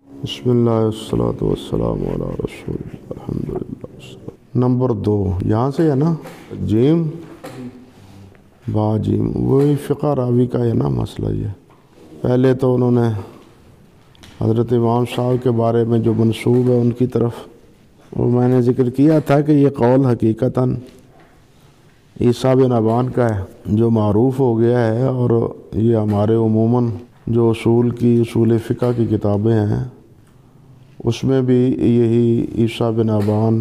بسم اللہ والصلاۃ والسلام علی رسول اللہ الحمدللہ۔ نمبر 2 یہاں سے ہے نا، جیم با جیم، وہی فقہ راوی کا ہے نا مسئلہ۔ یہ پہلے تو انہوں نے حضرت امام صاحب کے بارے میں جو منسوب ہے ان کی طرف، وہ میں نے ذکر کیا تھا کہ یہ قول حقیقتاً عیسیٰ بن ابان کا ہے جو معروف ہو گیا ہے، اور یہ ہمارے عموماً جو اصول فقہ کی کتابیں ہیں اس میں بھی یہی عیسیٰ بن ابان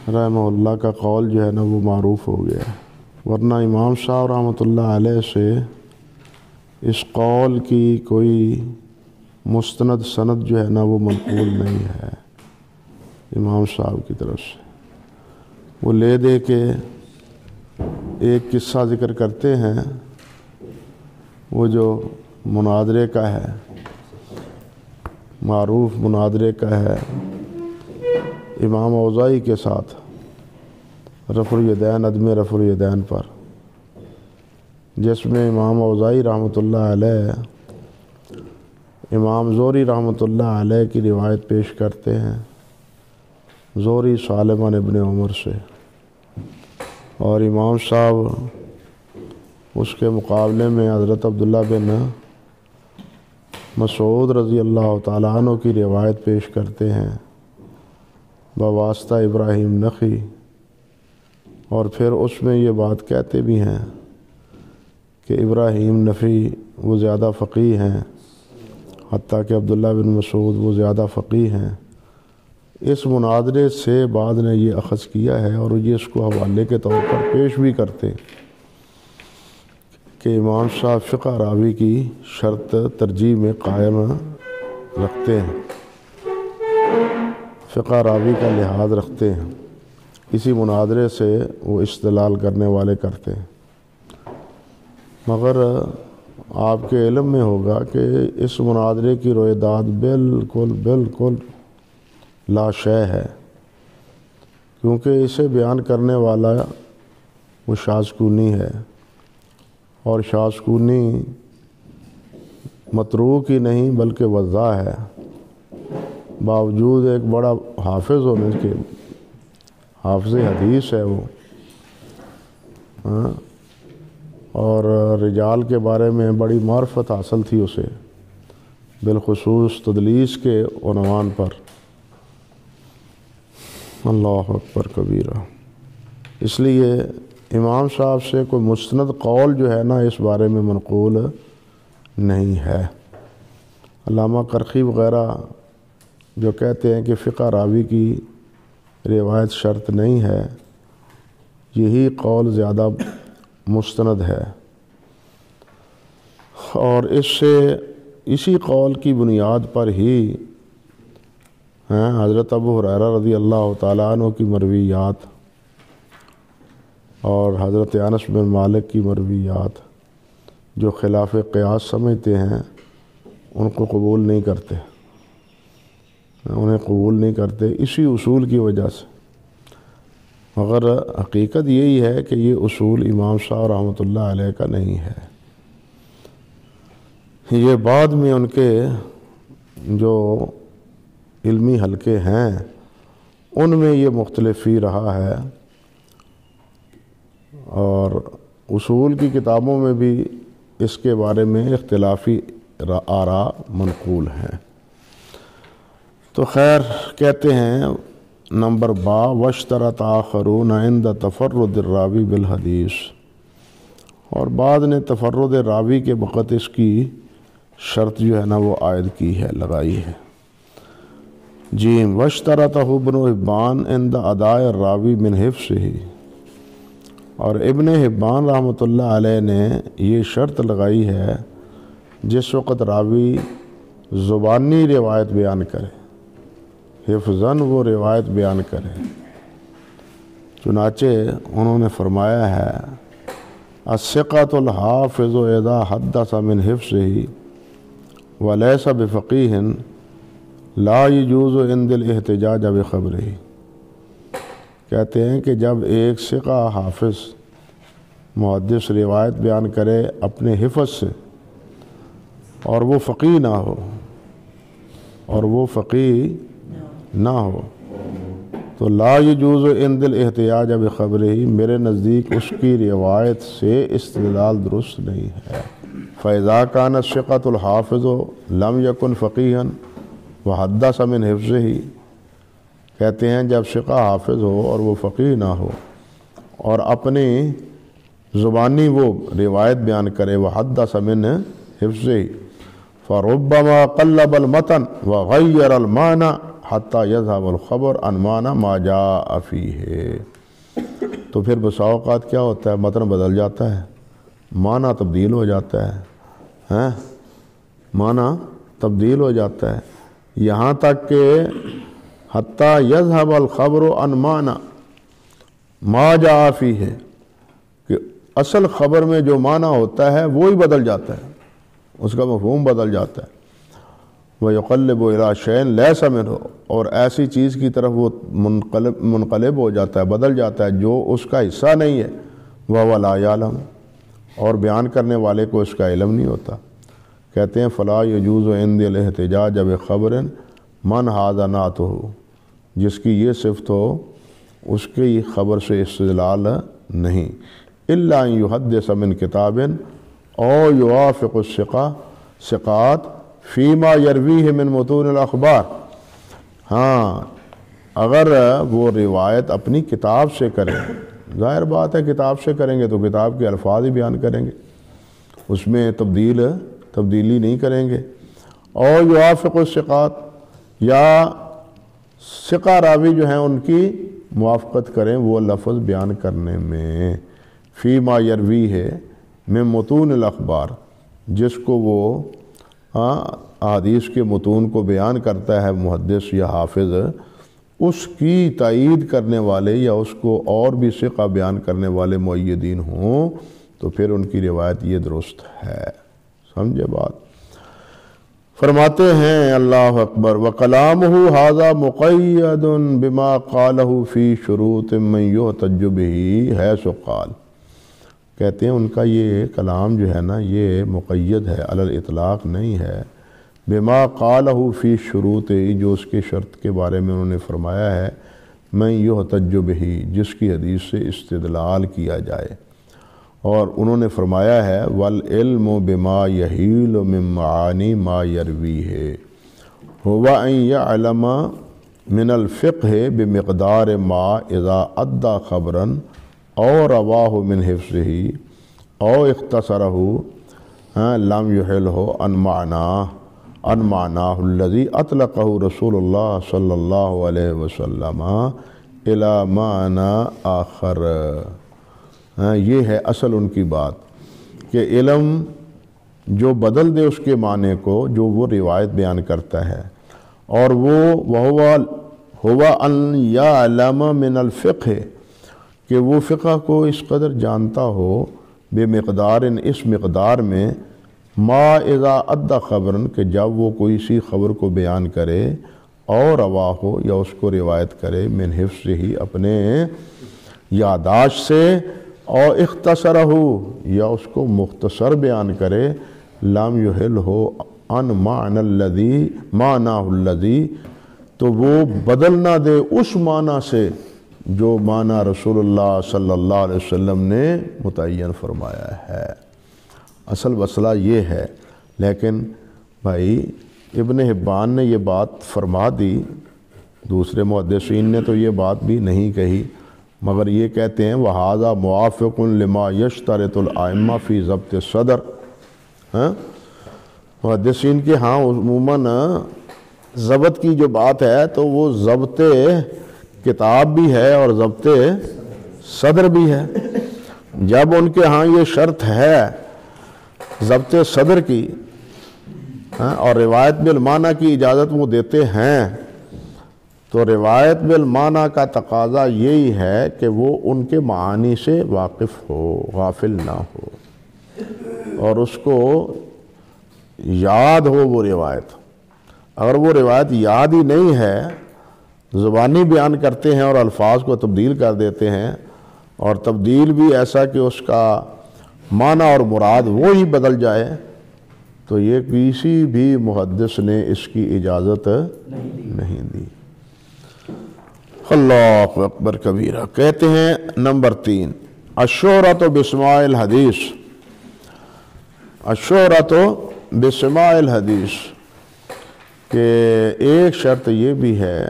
رحمہ اللہ کا قول جو ہے نا وہ معروف ہو گیا ہے، ورنہ امام صاحب رحمۃ اللہ علیہ سے اس قول کی کوئی مستند سند جو ہے نا وہ منقول نہیں ہے امام صاحب کی طرف سے۔ وہ لے دے کے ایک قصہ ذکر کرتے ہیں، وہ جو مناظرے کا ہے، معروف مناظرے کا ہے امام اوزاعی کے ساتھ رفع الیدین، عدم رفع الیدین پر، جس میں امام اوزاعی رحمۃ اللہ علیہ امام زہری رحمۃ اللہ علیہ کی روایت پیش کرتے ہیں، زہری سالم عن ابن عمر سے، اور امام صاحب اس کے مقابلے میں حضرت عبداللہ بن مسعود رضی اللہ تعالیٰ عنہ کی روایت پیش کرتے ہیں بواسطہ ابراہیم نخعی، اور پھر اس میں یہ بات کہتے بھی ہیں کہ ابراہیم نخعی وہ زیادہ فقیہ ہیں، حتیٰ کہ عبداللہ بن مسعود وہ زیادہ فقیہ ہیں۔ اس مناظرے سے بعد نے یہ اخذ کیا ہے، اور یہ اس کو حوالے کے طور پر پیش بھی کرتے ہیں کہ امام صاحب فقہ راوی کی شرط ترجیح میں قائم رکھتے ہیں، فقہ راوی کا لحاظ رکھتے ہیں، اسی مناظرے سے وہ استدلال کرنے والے کرتے ہیں۔ مگر آپ کے علم میں ہوگا کہ اس مناظرے کی رویداد بالکل لا شے ہے، کیونکہ اسے بیان کرنے والا وہ شاذکونی ہے، اور شاذکونی متروک ہی نہیں بلکہ وضاح ہے، باوجود ایک بڑا حافظ ہونے کے، حافظ حدیث ہے وہ، اور رجال کے بارے میں بڑی معرفت حاصل تھی اسے، بالخصوص تدلیس کے عنوان پر۔ اللہ اکبر کبیرہ۔ اس لیے امام صاحب سے کوئی مستند قول جو ہے نا اس بارے میں منقول نہیں ہے۔ علامہ کرخی وغیرہ جو کہتے ہیں کہ فقہ راوی کی روایت شرط نہیں ہے، یہی قول زیادہ مستند ہے، اور اسی قول کی بنیاد پر ہی حضرت ابو ہریرہ رضی اللہ تعالیٰ عنہ کی مرویات اور حضرت انس بن مالک کی مرویات جو خلاف قیاس سمجھتے ہیں ان کو قبول نہیں کرتے، انہیں قبول نہیں کرتے اسی اصول کی وجہ سے۔ مگر حقیقت یہی ہے کہ یہ اصول امام صاحب رحمۃ اللہ علیہ کا نہیں ہے، یہ بعد میں ان کے جو علمی حلقے ہیں ان میں یہ مختلف ہی رہا ہے، اور اصول کی کتابوں میں بھی اس کے بارے میں اختلافی آراء منقول ہیں۔ تو خیر کہتے ہیں نمبر با واشترط آخرون عند تفرد الراوی بالحدیث، اور بعد نے تفرد راوی کے وقت اس کی شرط جو ہے نا وہ عائد کی ہے، لگائی ہے۔ جیم واشترطہ ابن حبان عند اداء الراوی من حفظہ، اور ابن حبان رحمۃ اللہ علیہ نے یہ شرط لگائی ہے جس وقت راوی زبانی روایت بیان کرے، حفظاً وہ روایت بیان کرے، چنانچہ انہوں نے فرمایا ہے الثقۃ الحافظ اذا حدث من حفظہ ولیس بفقیہ لا یجوز عند الاحتجاج بخبرہ۔ کہتے ہیں کہ جب ایک ثقہ حافظ محدث روایت بیان کرے اپنے حفظ سے اور وہ فقیہ نہ ہو، اور وہ فقیہ نہ ہو تو لا یجوز عند الاحتجاج بخبرہ، میرے نزدیک اس کی روایت سے استدلال درست نہیں ہے۔ فإذا كان الثقة الحافظ لم يكن فقيها وحدث من حفظه، کہتے ہیں جب ثقہ حافظ ہو اور وہ فقیہ نہ ہو اور اپنی زبانی وہ روایت بیان کرے وحدث من حفظه فربما قلب المتن وغیر المعنى حتى يذهب الخبر عن معنى ما جاء فيه، تو پھر بسا اوقات کیا ہوتا ہے، متن بدل جاتا ہے، معنی تبدیل ہو جاتا ہے، معنی تبدیل ہو جاتا ہے، یہاں تک کہ حتیٰ یذہب الخبر عن معنی ما جاء فیہ، کہ اصل خبر میں جو معنی ہوتا ہے وہی بدل جاتا ہے، اس کا مفہوم بدل جاتا ہے۔ وَيُقَلِّبُ إِلَىٰ شَيْءٍ لَيْسَ مِنْهُ، اور ایسی چیز کی طرف وہ منقلب ہو جاتا ہے، بدل جاتا ہے جو اس کا حصہ نہیں ہے، وَهُوَ لَا يَعْلَمُ، اور بیان کرنے والے کو اس کا علم نہیں ہوتا۔ کہتے ہیں فَلَا يَجُوزُ عِنْدِ الْاحْتِجَاجَ بِخَبْرٍ مَنْ هَذَا نَعْتُهُ، جس کی یہ صفت ہو اس کی خبر سے استدلال نہیں، إِلَّا أَنْ يُحَدِّثَ مِنْ كِتَابٍ أَوْ يُوَافِقُ الثِّقَاتِ فیما یرویہ من متون الاخبار، ہاں اگر وہ روایت اپنی کتاب سے کریں، ظاہر بات ہے کتاب سے کریں گے تو کتاب کے الفاظ ہی بیان کریں گے، اس میں تبدیلی نہیں کریں گے، اور یوافق الثقات، یا ثقہ راوی جو ہیں ان کی موافقت کریں وہ لفظ بیان کرنے میں، فیما یرویہ من متون الاخبار، جس کو وہ احادیث کے متون کو بیان کرتا ہے محدث یا حافظ، اس کی تائید کرنے والے یا اس کو اور بھی ثقہ بیان کرنے والے مؤیدین ہوں تو پھر ان کی روایت یہ درست ہے۔ سمجھے بات؟ فرماتے ہیں اللہ اکبر، وَكَلَامُهُ هَذَا مُقَيَّدٌ بِمَا قَالَهُ فِي شُرُوطٍ مَّن يُحْتَجُّ بِهِ حَيْثُ قَالَ، کہتے ہیں ان کا یہ کلام جو ہے نا یہ مقید ہے، علی الاطلاق نہیں ہے، بما قالہ فی شروط، جو اس کے شرط کے بارے میں انہوں نے فرمایا ہے، من یحتج بہ، جس کی حدیث سے استدلال کیا جائے، اور انہوں نے فرمایا ہے والعلم بما یحیل من معانی ما یرویہ هو ان یعلم من الفقہ بمقدار ما اذا ادى خبرا او رواہ من حفظہ او اختصرہ لم یحلہ عن معناہ الذی اطلقہ رسول اللہ صلی اللہ علیہ وسلم الی معنی آخر۔ یہ ہے اصل ان کی بات کہ علم جو بدل دے اس کے معنی کو جو وہ روایت بیان کرتا ہے، اور وہ ان یعلم من الفقہ، کہ وہ فقہ کو اس قدر جانتا ہو، بے مقدار، اس مقدار میں، ما اذا ادى خبرن، کہ جب وہ کوئی سی خبر کو بیان کرے، اور رواہ ہو یا اس کو روایت کرے، من حفظ ہی اپنے یاداشت سے، اور اختصرہ یا اس کو مختصر بیان کرے، لم یحل ہو عن معناہ الذی، تو وہ بدل نہ دے اس معنی سے جو معنی رسول اللہ صلی اللہ علیہ وسلم نے متعین فرمایا ہے۔ اصل مسئلہ یہ ہے، لیکن بھائی ابن حبان نے یہ بات فرما دی، دوسرے محدثین نے تو یہ بات بھی نہیں کہی، مگر یہ کہتے ہیں وَهَذَا مُوَافِقٌ لِمَا يَشْتَرِطُ الْأَئِمَّةُ فِي ضَبْطِ الصَّدْرِ، محدثین کے ہاں عموماً ضبط کی جو بات ہے تو وہ ضبط کتاب بھی ہے اور ضبط صدر بھی ہے۔ جب ان کے ہاں یہ شرط ہے ضبط صدر کی اور روایت بالمعنی کی اجازت وہ دیتے ہیں، تو روایت بالمعنی کا تقاضا یہی ہے کہ وہ ان کے معانی سے واقف ہو، غافل نہ ہو، اور اس کو یاد ہو وہ روایت۔ اگر وہ روایت یاد ہی نہیں ہے، زبانی بیان کرتے ہیں اور الفاظ کو تبدیل کر دیتے ہیں، اور تبدیل بھی ایسا کہ اس کا معنی اور مراد وہی بدل جائے، تو یہ کسی بھی محدث نے اس کی اجازت نہیں دی۔ اللہ اکبر کبیرہ۔ کہتے ہیں نمبر 3، الشہرۃ بسماع الحدیث، الشہرۃ بسماع الحدیث، کہ ایک شرط یہ بھی ہے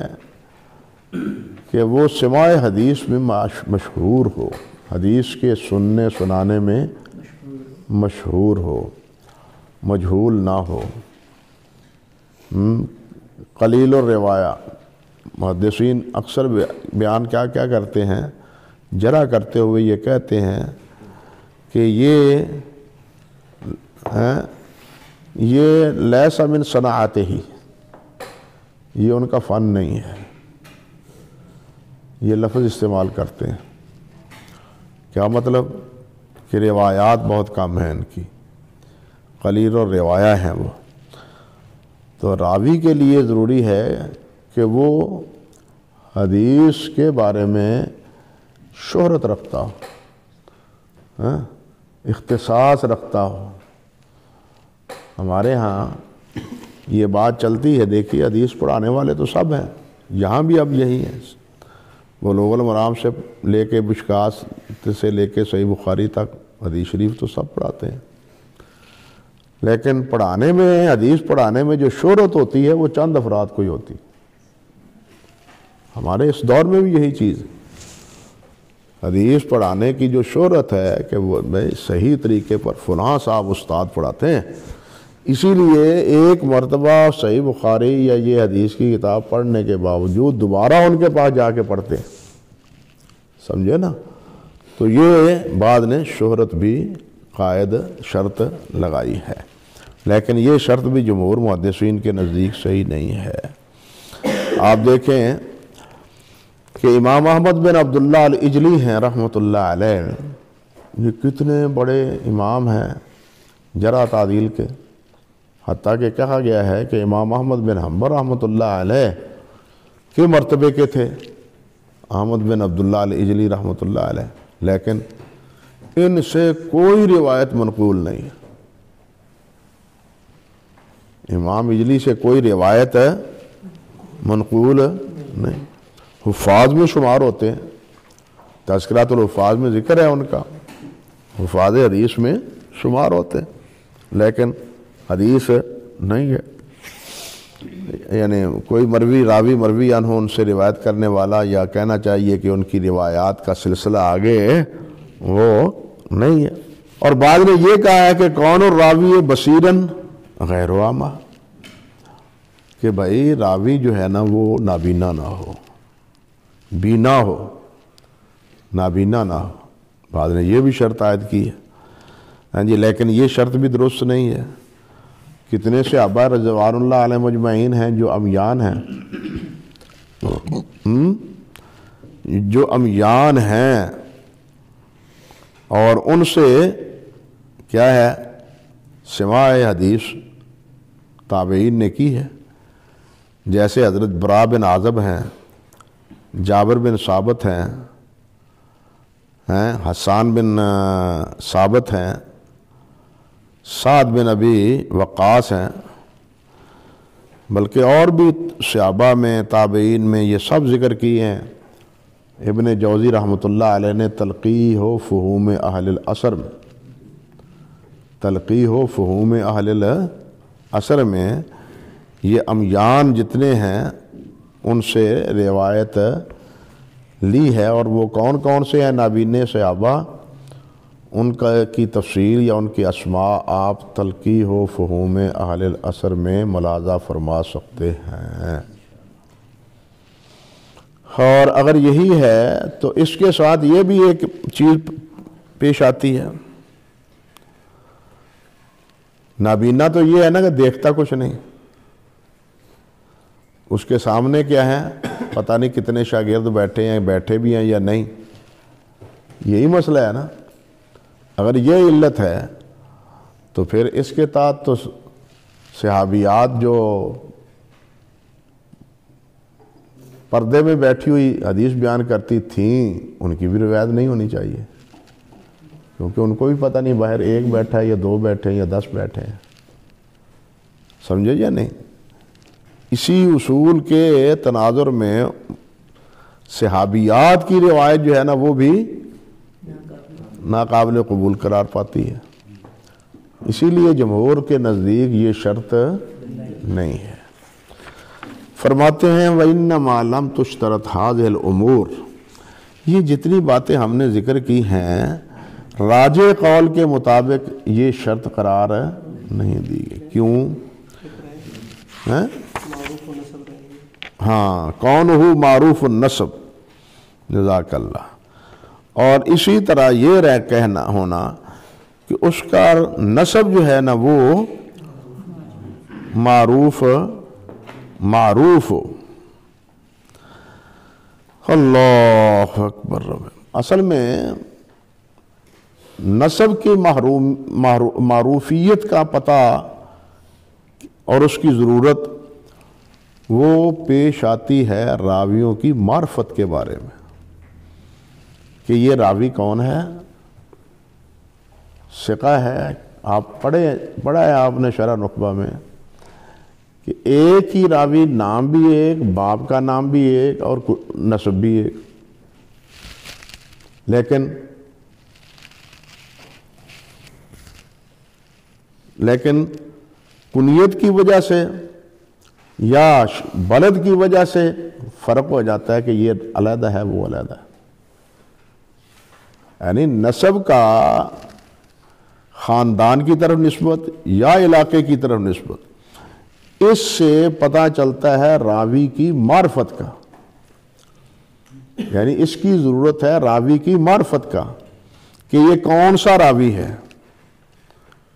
کہ وہ سماع حدیث میں مشہور ہو، حدیث کے سننے سنانے میں مشہور ہو، مجہول نہ ہو۔ قلیل الروایہ، محدثین اکثر بیان کیا کرتے ہیں، جرح کرتے ہوئے یہ کہتے ہیں کہ یہ لیس من صنعاتہ ہی، یہ ان کا فن نہیں ہے، یہ لفظ استعمال کرتے ہیں۔ کیا مطلب؟ کہ روایات بہت کم ہیں ان کی، قلیل اور روایہ ہیں وہ۔ تو راوی کے لیے ضروری ہے کہ وہ حدیث کے بارے میں شہرت رکھتا ہو، اختصاص رکھتا ہو۔ ہمارے ہاں یہ بات چلتی ہے، دیکھیے حدیث پڑھانے والے تو سب ہیں، یہاں بھی اب یہی ہے، بلوغ المرام سے لے کے مشکوٰۃ سے لے کے صحیح بخاری تک حدیث شریف تو سب پڑھاتے ہیں، لیکن پڑھانے میں، حدیث پڑھانے میں جو شہرت ہوتی ہے وہ چند افراد کو ہی ہوتی۔ ہمارے اس دور میں بھی یہی چیز ہے، حدیث پڑھانے کی جو شہرت ہے کہ وہ صحیح طریقے پر فلاں صاحب استاد پڑھاتے ہیں، اسی لیے ایک مرتبہ صحیح بخاری یا یہ حدیث کی کتاب پڑھنے کے باوجود دوبارہ ان کے پاس جا کے پڑھتے ہیں، سمجھے نا؟ تو یہ بعد نے شہرت بھی قائد شرط لگائی ہے، لیکن یہ شرط بھی جمہور محدثین کے نزدیک صحیح نہیں ہے۔ آپ دیکھیں کہ امام احمد بن عبداللہ العجلی ہیں رحمۃ اللہ علیہ، یہ کتنے بڑے امام ہیں جرح تعدیل کے، حتیٰ کہ کہا گیا ہے کہ امام احمد بن حنبل رحمۃ اللہ علیہ کے مرتبے کے تھے احمد بن عبداللہ العجلی رحمۃ اللہ علیہ، لیکن ان سے کوئی روایت منقول نہیں ہے، امام اجلی سے کوئی روایت منقول نہیں، حفاظ میں شمار ہوتے ہیں، تذکرۃ الحفاظ میں ذکر ہے ان کا، حفاظ حدیث میں شمار ہوتے ہیں، لیکن حدیث نہیں ہے، یعنی کوئی راوی مروی عنہ ان سے روایت کرنے والا، یا کہنا چاہیے کہ ان کی روایات کا سلسلہ آگے وہ نہیں ہے۔ اور بعد نے یہ کہا ہے کہ کون الراوی بصیراً غیر عامہ، کہ بھائی راوی جو ہے نا وہ نابینا نہ ہو، بینا ہو، نابینا نہ ہو۔ بعد نے یہ بھی شرط عائد کی ہے، ہاں جی، لیکن یہ شرط بھی درست نہیں ہے۔ کتنے صحابہ رضوان اللہ علیہ مجمعین ہیں جو عمیان ہیں، جو عمیان ہیں، اور ان سے کیا ہے سماع حدیث تابعین نے کی ہے، جیسے حضرت برا بن عازب ہیں، جابر بن ثابت ہیں، حسان بن ثابت ہیں، سعد بن ابی وقاص ہیں، بلکہ اور بھی صحابہ میں تابعین میں یہ سب ذکر کیے ہیں۔ ابن جوزی رحمۃ اللہ علیہ نے تلقیح و فہوم اہل العصر میں، تلقیح و فہوم اہل العصر میں یہ عمیان جتنے ہیں ان سے روایت لی ہے، اور وہ کون کون سے ہیں نابینے صحابہ، ان کی تفصیل یا ان کی اسماء آپ تلقیح و فہوم اہل العصر میں ملاحظہ فرما سکتے ہیں۔ اور اگر یہی ہے تو اس کے ساتھ یہ بھی ایک چیز پیش آتی ہے، نابینا تو یہ ہے نا کہ دیکھتا کچھ نہیں، اس کے سامنے کیا ہے پتہ نہیں کتنے شاگرد بیٹھے ہیں، بیٹھے بھی ہیں یا نہیں، یہی مسئلہ ہے نا۔ اگر یہ علت ہے تو پھر اس کے تحت تو صحابیات جو پردے میں بیٹھی ہوئی حدیث بیان کرتی تھیں ان کی بھی روایت نہیں ہونی چاہیے، کیونکہ ان کو بھی پتہ نہیں باہر ایک بیٹھا ہے یا دو بیٹھے ہیں یا 10 بیٹھے ہیں، سمجھے یا نہیں؟ اسی اصول کے تناظر میں صحابیات کی روایت جو ہے نا وہ بھی ناقابل قبول قرار پاتی ہے، اسی لیے جمہور کے نزدیک یہ شرط نہیں ہے۔ فرماتے ہیں وَإِنَّمَا لَمْ تُشْتَرَطْ هَذِهِ الْأُمُورِ، یہ جتنی باتیں ہم نے ذکر کی ہیں راجح قول کے مطابق یہ شرط قرار نہیں دی گئی۔ کیوں؟ ہاں، کونہ معروف النسب، جزاک اللہ۔ اور اسی طرح یہ کہنا ہونا کہ اس کا نسب جو ہے نا وہ معروف ہو۔ اللہ اکبر۔ اصل میں نسب کی معروفیت کا پتہ اور اس کی ضرورت وہ پیش آتی ہے راویوں کی معرفت کے بارے میں، کہ یہ راوی کون ہے، ثقہ ہے۔ آپ پڑھا ہے آپ نے شرح نخبہ میں کہ ایک ہی راوی، نام بھی ایک، باپ کا نام بھی ایک اور نسب بھی ایک، لیکن کنیت کی وجہ سے یا بلد کی وجہ سے فرق ہو جاتا ہے کہ یہ علیحدہ ہے وہ علیحدہ ہے۔ یعنی نسب کا خاندان کی طرف نسبت یا علاقے کی طرف نسبت، اس سے پتہ چلتا ہے راوی کی معرفت کا، یعنی اس کی ضرورت ہے راوی کی معرفت کا کہ یہ کون سا راوی ہے۔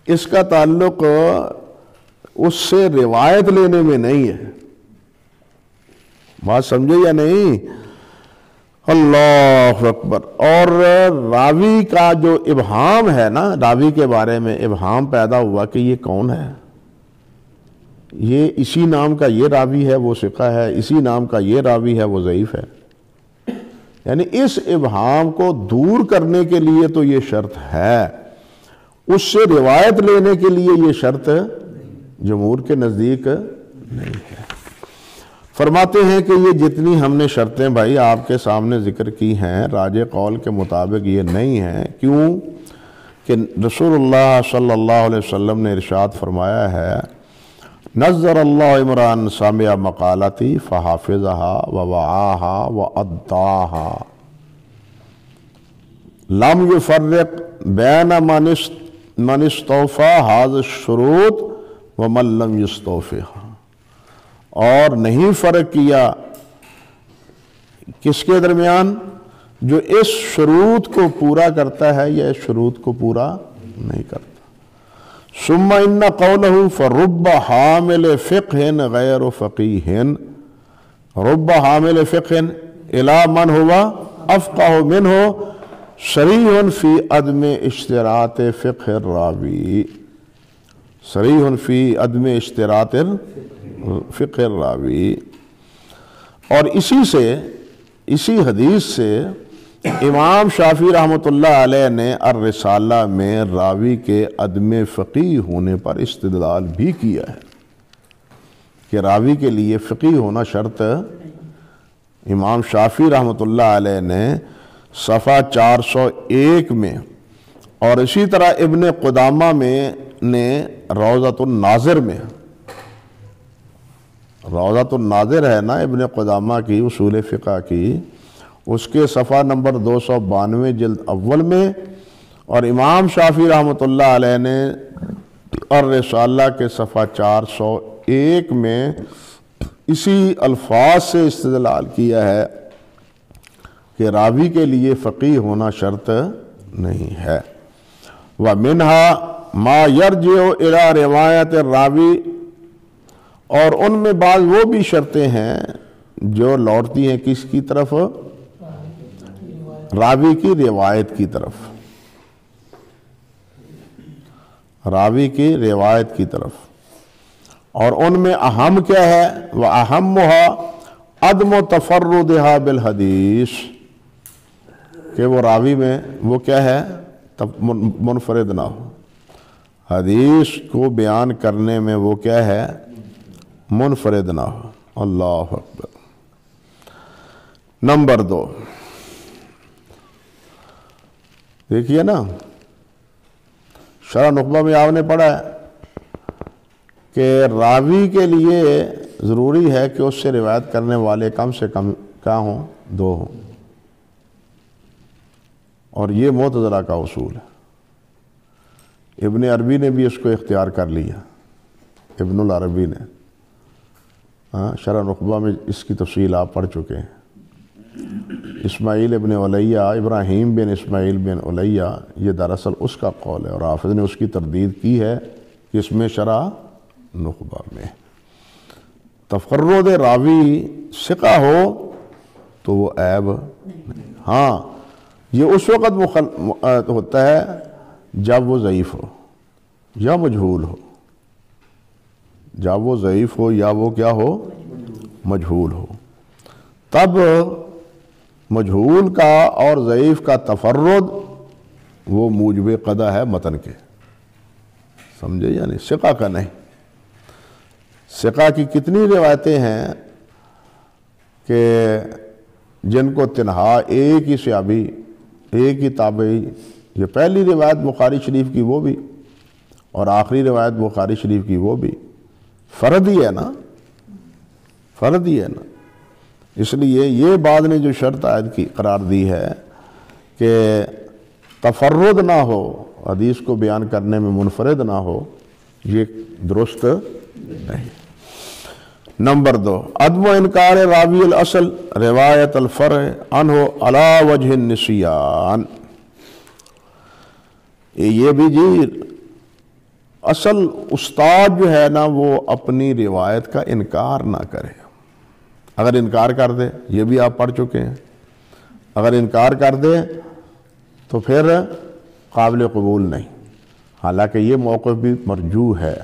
اس کا تعلق اس سے روایت لینے میں نہیں ہے، بات سمجھے یا نہیں؟ اللہ اکبر۔ اور راوی کا جو ابہام ہے نا، راوی کے بارے میں ابہام پیدا ہوا کہ یہ کون ہے، یہ اسی نام کا یہ راوی ہے وہ ثقہ ہے، اسی نام کا یہ راوی ہے وہ ضعیف ہے، یعنی اس ابہام کو دور کرنے کے لیے تو یہ شرط ہے، اس سے روایت لینے کے لیے یہ شرط جمہور کے نزدیک نہیں ہے۔ فرماتے ہیں کہ یہ جتنی ہم نے شرطیں بھائی آپ کے سامنے ذکر کی ہیں راجح قول کے مطابق یہ نہیں ہیں۔ کیوں کہ رسول اللہ صلی اللہ علیہ وسلم نے ارشاد فرمایا ہے، نظر اللہ عمران سامع مقالتی فحافظها ووعاها واداها لم يفرق بین من استوفى هذه الشروط ومن لم يستوفها، اور نہیں فرق کیا کس کے درمیان، جو اس شروط کو پورا کرتا ہے یا اس شروط کو پورا نہیں کرتا۔ ثم ان قوله فرب حامل فقہ غیر فقیہ، رب حامل فقہ الى من هو افقہ منہ صریح فی عدم اشتراط فقہ الراوی، صریح فی عدم اشتراط فقہ الراوی۔ اور اسی حدیث سے امام شافعی رحمۃ اللہ علیہ نے الرسالہ میں راوی کے عدم فقیہ ہونے پر استدلال بھی کیا ہے کہ راوی کے لیے فقیہ ہونا شرط۔ امام شافعی رحمۃ اللہ علیہ نے صفحہ 401 میں، اور اسی طرح ابن قدامہ میں نے روضۃ الناظر میں، روضۃ الناظر ہے نا ابن قدامہ کی اصول فقہ کی، اس کے صفحہ نمبر 292 جلد اول میں، اور امام شافعی رحمۃ اللہ علیہ نے الرسالہ کے صفحہ 401 میں اسی الفاظ سے استدلال کیا ہے کہ راوی کے لیے فقیہ ہونا شرط نہیں ہے۔ وَمِنْهَا مَا يَرْجِعُ إِلَىٰ رِوَایَتِ الرَّاوِی، اور ان میں بعض وہ بھی شرطیں ہیں جو لوٹتی ہیں کس کی طرف، راوی کی روایت کی طرف، راوی کی روایت کی طرف۔ اور ان میں اہم کیا ہے، وَأَهَمُّهَا عَدْمُ تَفَرُّدِهَا بِالْحَدِيثِ، کہ وہ راوی میں وہ کیا ہے، منفرد نہ ہو، حدیث کو بیان کرنے میں وہ کیا ہے؟ منفرد نہ ہو۔ اللہ اکبر۔ نمبر 2 دیکھیے نا، شرح نخبہ میں آپ نے پڑھا ہے کہ راوی کے لیے ضروری ہے کہ اس سے روایت کرنے والے کم سے کم کیا ہوں؟ 2 ہوں، اور یہ معتزلہ کا اصول ہے۔ ابن عربی نے بھی اس کو اختیار کر لیا، ابن العربی نے، شرح نخبہ میں اس کی تفصیل آپ پڑھ چکے ہیں۔ اسماعیل ابن علیہ، ابراہیم بن اسماعیل بن علیہ، یہ دراصل اس کا قول ہے، اور حافظ نے اس کی تردید کی ہے کہ اس میں شرح نخبہ میں تفرد راوی ثقہ ہو تو وہ عیب نہیں۔ ہاں، یہ اس وقت ہوتا ہے جب وہ ضعیف ہو یا مجہول ہو، جب وہ ضعیف ہو یا وہ کیا ہو؟ مجہول ہو، تب مجہول کا اور ضعیف کا تفرد وہ موجب قدح ہے متن کے، سمجھے؟ یعنی ثقہ کا نہیں۔ ثقہ کی کتنی روایتیں ہیں کہ جن کو تنہا ایک ہی صحابی، ایک ہی تابعی، یہ پہلی روایت بخاری شریف کی وہ بھی، اور آخری روایت بخاری شریف کی وہ بھی فرد ہی ہے نا، فرد ہی ہے نا۔ اس لیے یہ بعد نے جو شرط عائد کی قرار دی ہے کہ تفرد نہ ہو، حدیث کو بیان کرنے میں منفرد نہ ہو، یہ درست نہیں۔ نمبر 2 عدم انکار راوی الاصل روایت الفرع عنہ علی وجہ النسیان۔ یہ بھی جی اصل استاد جو ہے نا وہ اپنی روایت کا انکار نہ کرے۔ اگر انکار کر دے، یہ بھی آپ پڑھ چکے ہیں، اگر انکار کر دے تو پھر قابل قبول نہیں، حالانکہ یہ موقف بھی مرجوح ہے۔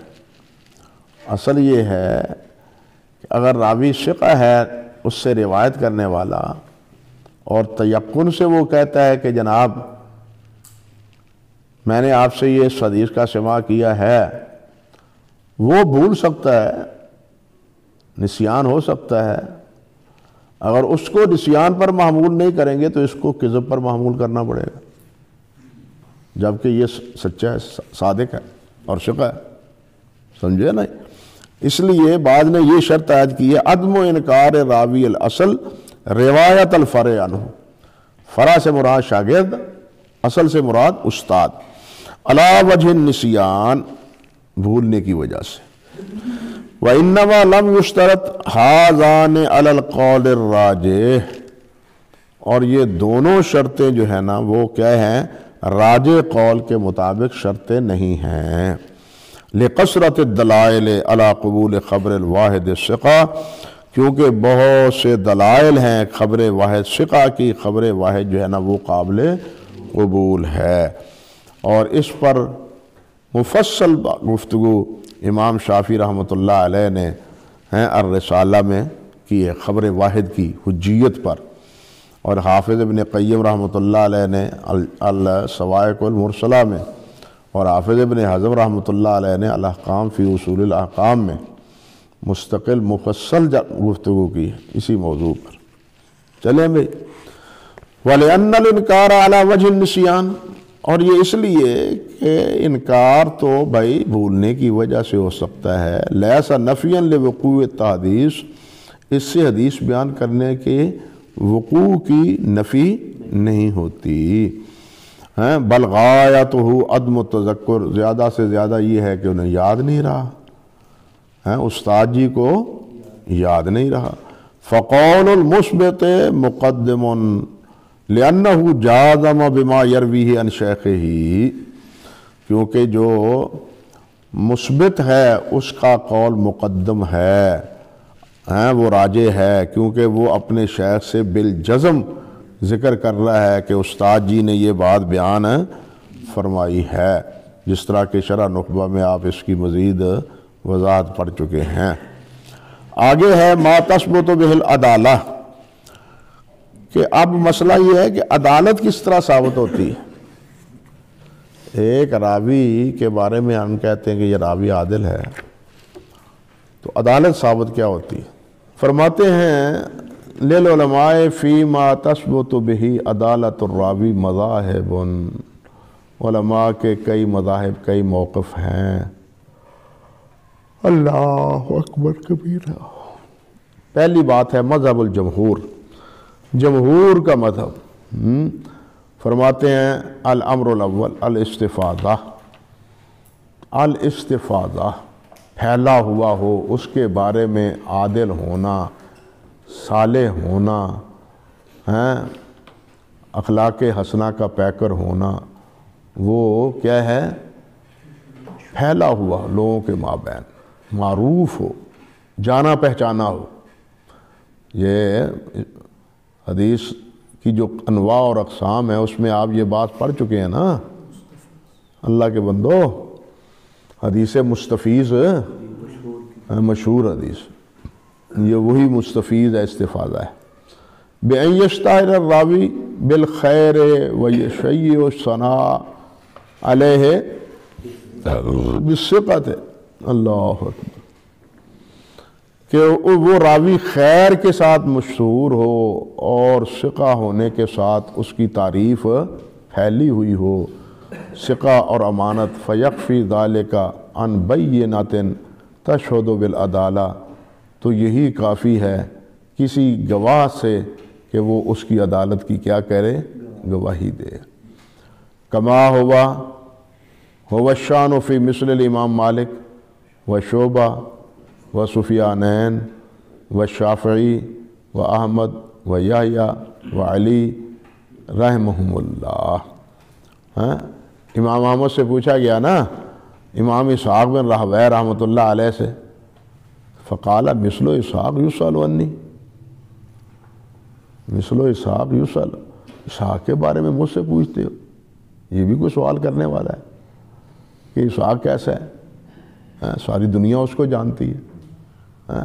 اصل یہ ہے کہ اگر راوی ثقہ ہے اس سے روایت کرنے والا، اور تیقن سے وہ کہتا ہے کہ جناب میں نے آپ سے یہ اس حدیث کا سماع کیا ہے، وہ بھول سکتا ہے، نسیان ہو سکتا ہے۔ اگر اس کو نسیان پر محمول نہیں کریں گے تو اس کو کذب پر محمول کرنا پڑے گا، جبکہ یہ سچا ہے، صادق ہے اور ثقہ ہے، سمجھے نا؟ اس لیے بعد نے یہ شرط عائد کی ہے عدم انکار راوی الاصل روایت الفرع عنہ۔ فرع سے مراد شاگرد، اصل سے مراد استاد، علی وجہ النسیان، بھولنے کی وجہ سے۔ وَإِنَّمَا لَمْ يُشْتَرَطْ هَذَانِ عَلَى الْقَوْلِ الرَّاجِحِ، اور یہ دونوں شرطیں جو ہیں نا وہ کیا ہیں؟ راجح قول کے مطابق شرطیں نہیں ہیں۔ لِقَصْرَةِ الدَّلَائِلِ عَلَى قبول خبر الواحد الثقہ، کیونکہ بہت سے دلائل ہیں خبر واحد ثقہ کی، خبر واحد جو ہے نا وہ قابل قبول ہے، اور اس پر مفصل گفتگو امام شافعی رحمۃ اللہ علیہ نے الرسالہ میں کی ہے خبر واحد کی حجیت پر، اور حافظ ابن قیم رحمۃ اللہ علیہ نے الصواعق المرسلہ میں، اور حافظ ابن حزم رحمۃ اللہ علیہ نے الاحکام فی اصول الاحکام میں مستقل مفصل گفتگو کی ہے اسی موضوع پر۔ چلیں بھئی، وَلِأَنَّ الْإِنْكَارَ عَلَى وَجْهِ النِّسْيَانِ، اور یہ اس لیے کہ انکار تو بھائی بھولنے کی وجہ سے ہو سکتا ہے، لَيْسَ نَفْيًا لِوُقُوعِ التَّحْدِيثِ، اس سے حدیث بیان کرنے کے وقوع کی نفی نہیں ہوتی، بل غایتہ عدم التذکر، زیادہ سے زیادہ یہ ہے کہ انہیں یاد نہیں رہا، استاد جی کو یاد نہیں رہا۔ فقول المثبت مقدم لأنہ جازم بما یرویہ عن شیخہ، کیونکہ جو مثبت ہے اس کا قول مقدم ہے، وہ راجح ہے، کیونکہ وہ اپنے شیخ سے بالجزم ذکر کر رہا ہے کہ استاد جی نے یہ بات بیان فرمائی ہے، جس طرح کہ شرح نخبہ میں آپ اس کی مزید وضاحت پڑھ چکے ہیں۔ آگے ہے ما تثبت بہ العدالہ، کہ اب مسئلہ یہ ہے کہ عدالت کس طرح ثابت ہوتی ہے۔ ایک راوی کے بارے میں ہم کہتے ہیں کہ یہ راوی عادل ہے، تو عدالت ثابت کیا ہوتی ہے؟ فرماتے ہیں للعلماء فیما تثبت بہ عدالت الراوی مذاہب، علماء کے کئی مذاہب، کئی موقف ہیں۔ اللہ اکبر کبیرہ۔ پہلی بات ہے مذہب الجمہور، جمہور کا مذہب۔ فرماتے ہیں الامر الاول الاستفاضہ، الاستفاضہ پھیلا ہوا ہو، اس کے بارے میں عادل ہونا، صالح ہونا، اخلاق حسنہ کا پیکر ہونا، وہ کیا ہے؟ پھیلا ہوا لوگوں کے مابین، معروف ہو، جانا پہچانا ہو۔ یہ حدیث کی جو انواع اور اقسام ہیں اس میں آپ یہ بات پڑھ چکے ہیں نا، اللہ کے بندو، حدیث مستفیض، مشہور حدیث، یہ وہی مستفیض ہے، استفاضہ ہے۔ بِأَن يَشْتَهِرَ الرَّاوِي بِالْخَيْرِ وَيَشَيِّعُ الثَّنَاءَ عَلَيْهِ بِالثِّقَةِ، اللہ اکبر، کہ وہ راوی خیر کے ساتھ مشہور ہو اور ثقہ ہونے کے ساتھ اس کی تعریف پھیلی ہوئی ہو، ثقہ اور امانت۔ فَيَكْفِي ذَلِكَ عَنْ بَيِّنَةٍ تَشْهُدُ بِالْعَدَالَةِ، تو یہی کافی ہے کسی گواہ سے کہ وہ اس کی عدالت کی کیا کرے؟ گواہی دے۔ کما ہوا الشان فی مثل الامام مالک و شعبہ و سفیانین و شافعی و احمد و یحییٰ و علی رحمہم اللہ۔ امام احمد سے پوچھا گیا نا، امام اسحاق بن راہویہ رحمۃ اللہ علیہ سے، فقال مثل اسحاق یسأل عنی، مثل اسحاق یسأل، اسحاق کے بارے میں مجھ سے پوچھتے ہو؟ یہ بھی کوئی سوال کرنے والا ہے کہ اسحاق کیسا ہے؟ ساری دنیا اس کو جانتی ہے۔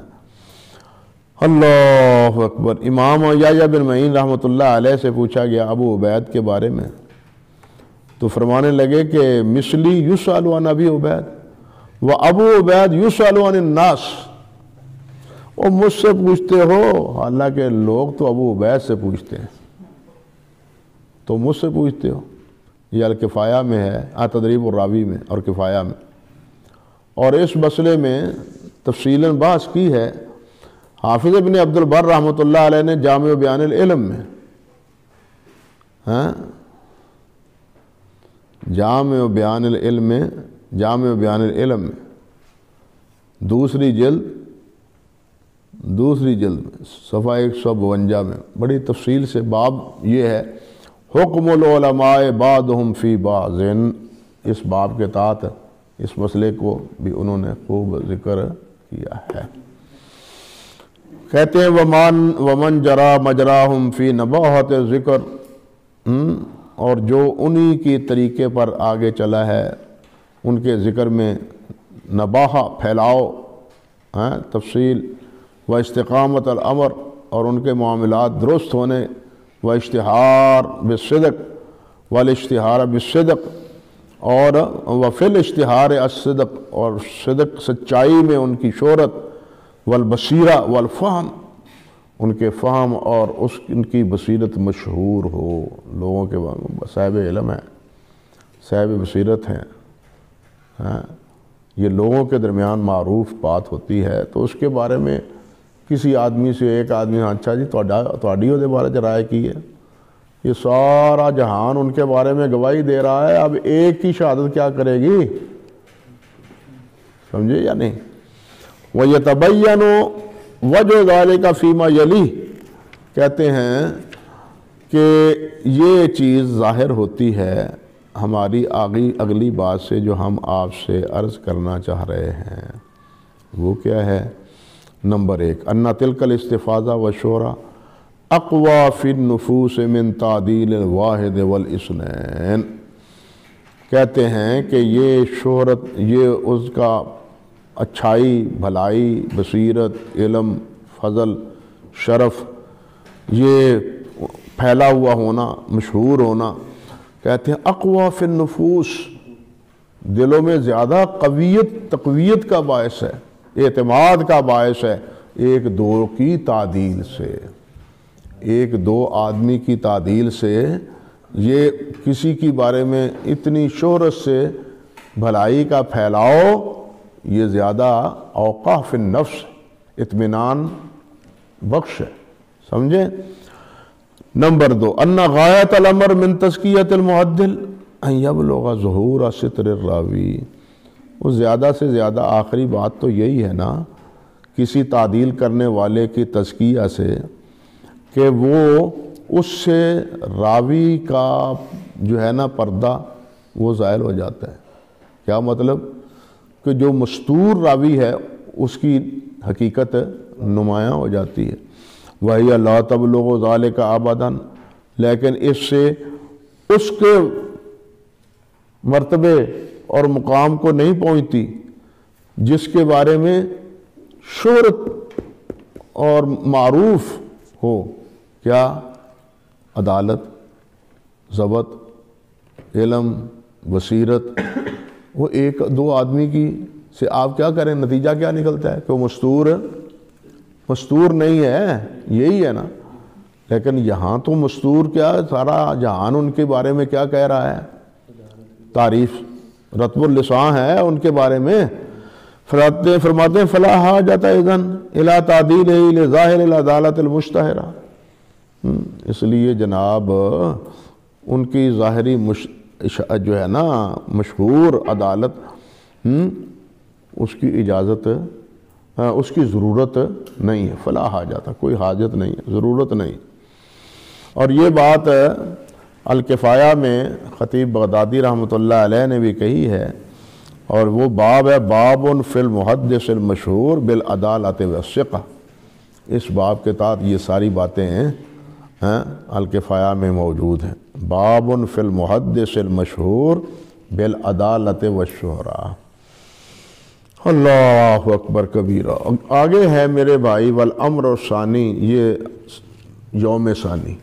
اللہ اکبر۔ امام یحییٰ بن معین رحمۃ اللہ علیہ سے پوچھا گیا ابو عبید کے بارے میں، تو فرمانے لگے کہ مثلی یسأل عن ابی عبید و ابو عبید یسأل عن الناس، اور مجھ سے پوچھتے ہو، حالانکہ لوگ تو ابو عبید سے پوچھتے ہیں، تو مجھ سے پوچھتے ہو۔ یہ الکفایہ میں ہے، تدریب الراوی میں اور کفایہ میں، اور اس مسئلے میں تفصیلاً بحث کی ہے حافظ ابن عبد البر رحمۃ اللہ علیہ نے جامع بیان العلم میں، جامع بیان العلم میں دوسری جلد میں صفحہ 152 میں بڑی تفصیل سے باب یہ ہے، حکم العلماء بعضهم فی بعض، اس باب کے تحت اس مسئلے کو بھی انہوں نے خوب ذکر کیا ہے۔ کہتے ہیں ومن جرا مجراہم فی نباہت ذکر، اور جو انہی کی طریقے پر آگے چلا ہے ان کے ذکر میں، نباہہ پھیلاؤ، تفصیل، و استقامت الامر، اور ان کے معاملات درست ہونے، و اشتہار بالصدق والاشتہار بالصدق، اور وفی الاشتہار الصدق، اور صدق سچائی میں ان کی شہرت، والبصیرہ والفہم، ان کے فہم اور ان کی بصیرت مشہور ہو، لوگوں کے صاحب علم ہیں، صاحب بصیرت ہیں، یہ لوگوں کے درمیان معروف بات ہوتی ہے، تو اس کے بارے میں کسی آدمی سے ایک آدمی، اچھا جی تواڈی دے بارے رائے کی ہے، یہ سارا جہان ان کے بارے میں گواہی دے رہا ہے، اب ایک کی شہادت کیا کرے گی؟ سمجھے یا نہیں؟ وَيَتَبَيَّنُ وَجْهُ ذَلِكَ فِيمَا يَلِيهِ، کہتے ہیں کہ یہ چیز ظاہر ہوتی ہے ہماری اگلی بات سے جو ہم آپ سے عرض کرنا چاہ رہے ہیں، وہ کیا ہے؟ نمبر 1، اَنَّ تِلْكَ الْاِسْتِفَاضَةَ وَالشُّهْرَةَ اقوى فی النفوس من تعدیل الواحد والاثنین، کہتے ہیں کہ یہ شہرت، یہ اس کا اچھائی، بھلائی، بصیرت، علم، فضل، شرف، یہ پھیلا ہوا ہونا، مشہور ہونا، کہتے ہیں اقوى فی النفوس، دلوں میں زیادہ تقویت کا باعث ہے، اعتماد کا باعث ہے ایک دو کی تعدیل سے، ایک دو آدمی کی تعدیل سے۔ یہ کسی کی بارے میں اتنی شہرت سے بھلائی کا پھیلاؤ، یہ زیادہ اوقاف النفس، اطمینان بخش ہے، سمجھیں۔ نمبر 2، ان غایت الامر من تزکیت المعدل ان یبلغ ظہور ستر الراوی۔ وہ زیادہ سے زیادہ آخری بات تو یہی ہے نا کسی تعدیل کرنے والے کی تزکیہ سے، کہ وہ اس سے راوی کا جو ہے نا پردہ وہ زائل ہو جاتا ہے۔ کیا مطلب؟ کہ جو مستور راوی ہے اس کی حقیقت نمایاں ہو جاتی ہے۔ وَهِيَ لَا تَبْلُغُ ذَلِكَ أَبَدًا، لیکن اس سے اس کے مرتبے اور مقام کو نہیں پہنچتی جس کے بارے میں شہرت اور معروف ہو، کیا؟ عدالت، ضبط، علم، بصیرت۔ وہ ایک دو آدمی کی سے آپ کیا کریں، نتیجہ کیا نکلتا ہے کہ وہ مستور نہیں ہے، یہی ہے نا۔ لیکن یہاں تو مستور کیا، سارا جہان ان کے بارے میں کیا کہہ رہا ہے، تعریف، رطب اللسان ہے ان کے بارے میں۔ فرماتے ہیں فلا حاجت اذن الی تعدیل لظاہر العدالت المشتہرہ۔ اس لیے جناب ان کی ظاہری جو ہے نا مشہور عدالت، اس کی اجازت، اس کی ضرورت نہیں ہے۔ فلا حاجت، کوئی حاجت نہیں ہے، ضرورت نہیں۔ اور یہ بات الکفایہ میں خطیب بغدادی رحمۃ اللہ علیہ نے بھی کہی ہے، اور وہ باب ہے باب فی المحدث المشہور بالعدالت والثقہ۔ اس باب کے تحت یہ ساری باتیں ہیں الکفایہ میں موجود ہیں۔ باب فی المحدث المشہور بالعدالت والشہرہ۔ اللہ اکبر کبیرہ۔ آگے ہے میرے بھائی والامر الثانی، یہ یوم ثانی۔